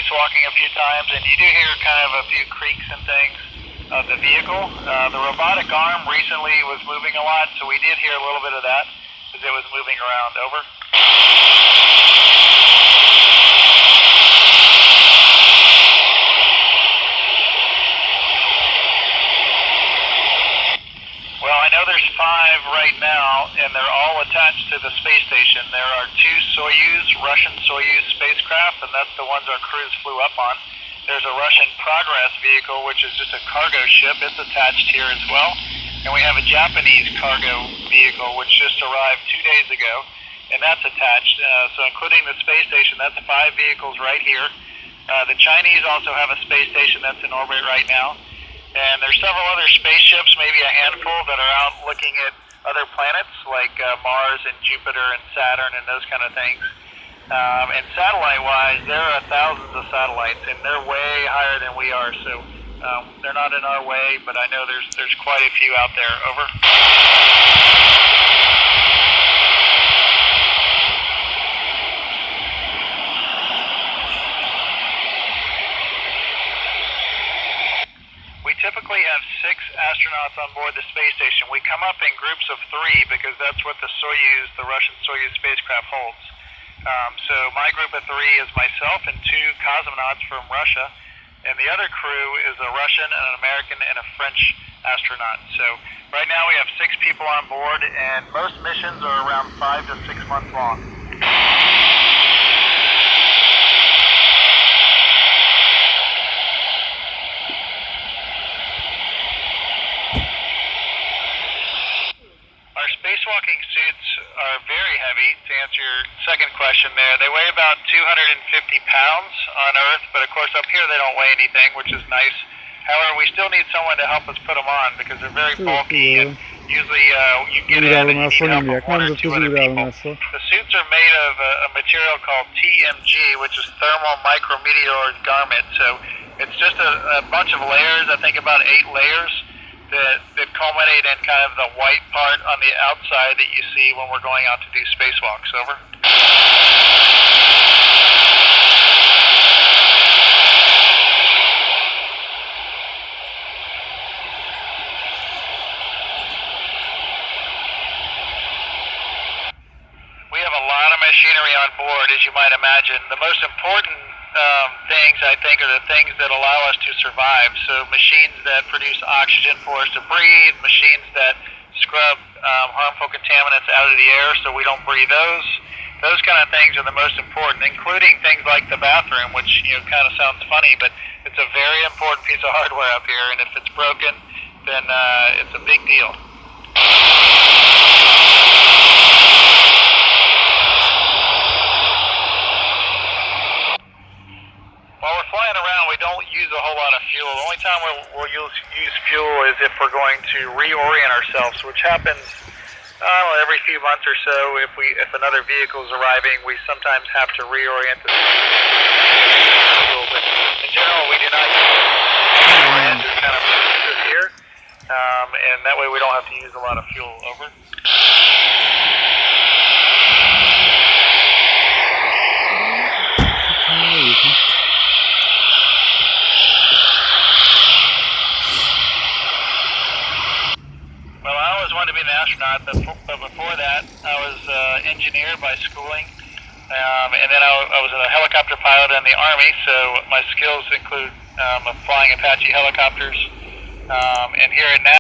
spacewalking a few times, and you do hear kind of a few creaks and things of the vehicle. The robotic arm recently was moving a lot, so we did hear a little bit of that as it was moving around. Over. Well, I know there's 5 right now, and they're all attached to the space station. There are 2 Soyuz, Russian Soyuz spacecraft, and that's the ones our crews flew up on. There's a Russian Progress vehicle, which is just a cargo ship. It's attached here as well. And we have a Japanese cargo vehicle, which just arrived 2 days ago, and that's attached. So including the space station, that's 5 vehicles right here. The Chinese also have a space station that's in orbit right now. And there's several other spaceships, maybe a handful, that are out looking at other planets like Mars and Jupiter and Saturn and those kind of things. And satellite-wise, there are thousands of satellites, and they're way higher than we are. So they're not in our way, but I know there's quite a few out there. Over. We typically have 6 astronauts on board the space station. We come up in groups of 3 because that's what the Soyuz, the Russian Soyuz spacecraft holds. So my group of 3 is myself and 2 cosmonauts from Russia, and the other crew is a Russian, an American, and a French astronaut. So right now we have 6 people on board, and most missions are around 5 to 6 months long. Spacewalking suits are very heavy, to answer your second question there. They weigh about 250 pounds on Earth, but of course up here they don't weigh anything, which is nice. However, we still need someone to help us put them on because they're very bulky, and usually you get in and you need help of 1 or 2 other people. The suits are made of a material called TMG, which is thermal micrometeor garment. So it's just a bunch of layers, I think about 8 layers, that culminate in kind of the white part on the outside that you see when we're going out to do spacewalks. Over. We have a lot of machinery on board, as you might imagine. The most important things, I think, are the things that allow us to survive. So machines that produce oxygen for us to breathe, machines that scrub harmful contaminants out of the air so we don't breathe those. Those kind of things are the most important, including things like the bathroom, which kind of sounds funny, but it's a very important piece of hardware up here, and if it's broken, then it's a big deal. While we're flying around, we don't use a whole lot of fuel. The only time we'll use fuel is if we're going to reorient ourselves, which happens every few months or so. If another vehicle is arriving, we sometimes have to reorient the fuel. But in general, we do not use it. Just kind of this here, and that way we don't have to use a lot of fuel. Over. Wanted to be an astronaut, but before that I was engineer by schooling, and then I was a helicopter pilot in the Army, so my skills include flying Apache helicopters, and here at NASA